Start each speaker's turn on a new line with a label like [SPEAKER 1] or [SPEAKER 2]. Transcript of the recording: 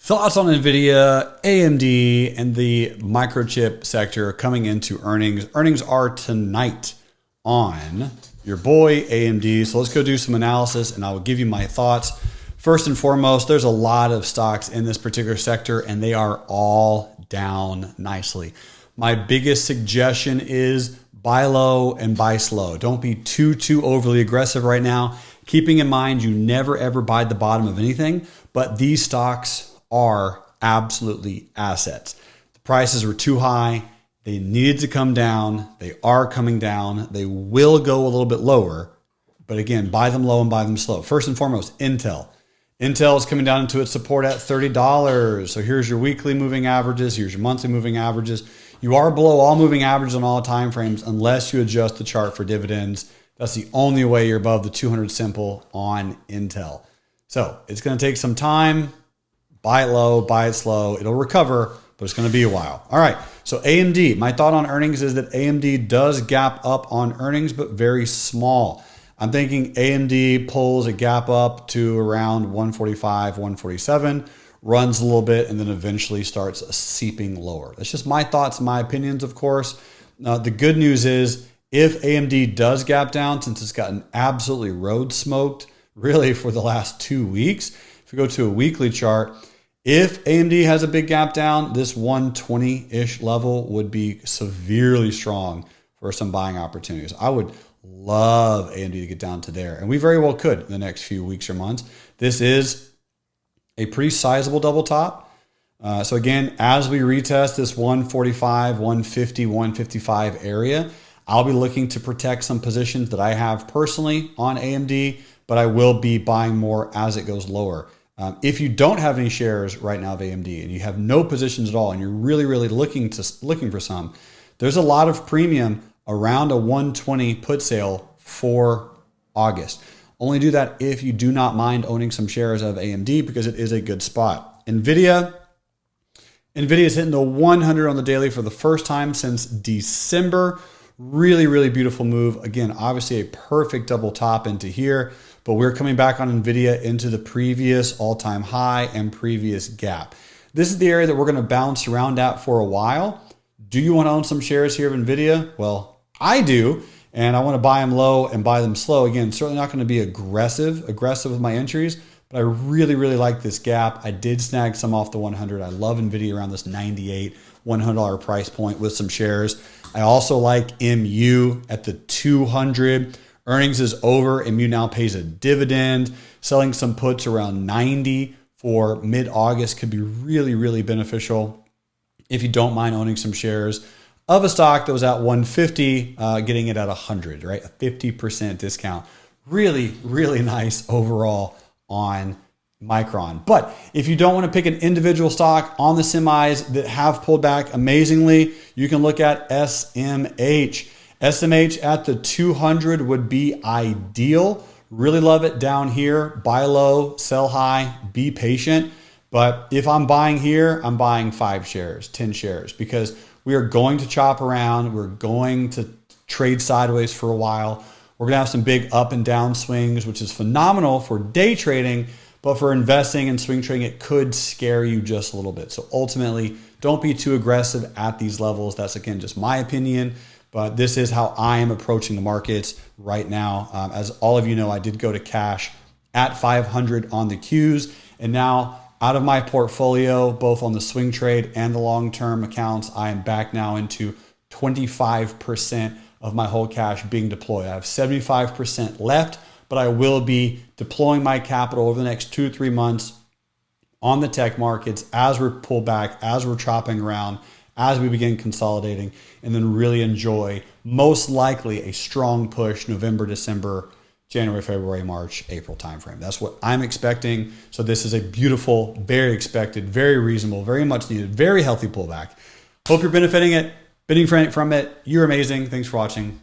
[SPEAKER 1] Thoughts on NVIDIA, AMD, and the microchip sector coming into earnings. Earnings are tonight on your boy AMD. So let's go do some analysis and I will give you my thoughts. First and foremost, there's a lot of stocks in this particular sector and they are all down nicely. My biggest suggestion is buy low and buy slow. Don't be too overly aggressive right now. Keeping in mind you never ever buy the bottom of anything, but these stocks are absolutely assets. The prices were too high. They needed to come down. They are coming down. They will go a little bit lower. But again, buy them low and buy them slow. First and foremost, Intel. Intel is coming down into its support at $30. So here's your weekly moving averages. Here's your monthly moving averages. You are below all moving averages on all time frames unless you adjust the chart for dividends. That's the only way you're above the 200 simple on Intel. So it's going to take some time. Buy it low, buy it slow. It'll recover, but it's going to be a while. All right, so AMD. My thought on earnings is that AMD does gap up on earnings, but very small. I'm thinking AMD pulls a gap up to around 145, 147, runs a little bit, and then eventually starts seeping lower. That's just my thoughts, my opinions, of course. The good news is if AMD does gap down, since it's gotten absolutely road smoked really for the last 2 weeks, if we go to a weekly chart, if AMD has a big gap down, this 120-ish level would be severely strong for some buying opportunities. I would love AMD to get down to there, and we very well could in the next few weeks or months. This is a pretty sizable double top. So again, as we retest this 145, 150, 155 area, I'll be looking to protect some positions that I have personally on AMD, but I will be buying more as it goes lower. If you don't have any shares right now of AMD and you have no positions at all and you're really looking for some, there's a lot of premium around a 120 put sale for August. Only do that if you do not mind owning some shares of AMD because it is a good spot. NVIDIA is hitting the 100 on the daily for the first time since December. Really beautiful move. Again, obviously a perfect double top into here, but we're coming back on NVIDIA into the previous all-time high and previous gap. This is the area that we're going to bounce around at for a while. Do you want to own some shares here of NVIDIA? Well, I do, and I want to buy them low and buy them slow. Again, certainly not going to be aggressive with my entries, but I really like this gap. I did snag some off the 100. I love NVIDIA around this $98, $100 price point with some shares. I also like MU at the 200. Earnings is over. MU now pays a dividend. Selling some puts around 90 for mid-August could be really beneficial if you don't mind owning some shares of a stock that was at 150, getting it at 100, right? A 50% discount. Really nice overall on Micron. But if you don't want to pick an individual stock on the semis that have pulled back amazingly, you can look at SMH. SMH at the 200 would be ideal. Really love it down here. Buy low, sell high, be patient. But if I'm buying here, I'm buying 5 shares, 10 shares, because we are going to chop around. We're going to trade sideways for a while. We're going to have some big up and down swings, which is phenomenal for day trading. But for investing and swing trading, it could scare you just a little bit. So ultimately, don't be too aggressive at these levels. That's, again, just my opinion. But this is how I am approaching the markets right now. As all of you know, I did go to cash at 500 on the Qs. And now out of my portfolio, both on the swing trade and the long-term accounts, I am back now into 25% of my whole cash being deployed. I have 75% left, but I will be deploying my capital over the next 2 to 3 months on the tech markets as we're pulled back, as we're chopping around, as we begin consolidating, and then really enjoy most likely a strong push November, December, January, February, March, April timeframe. That's what I'm expecting. So this is a beautiful, very expected, very reasonable, very much needed, very healthy pullback. Hope you're benefiting from it. You're amazing. Thanks for watching.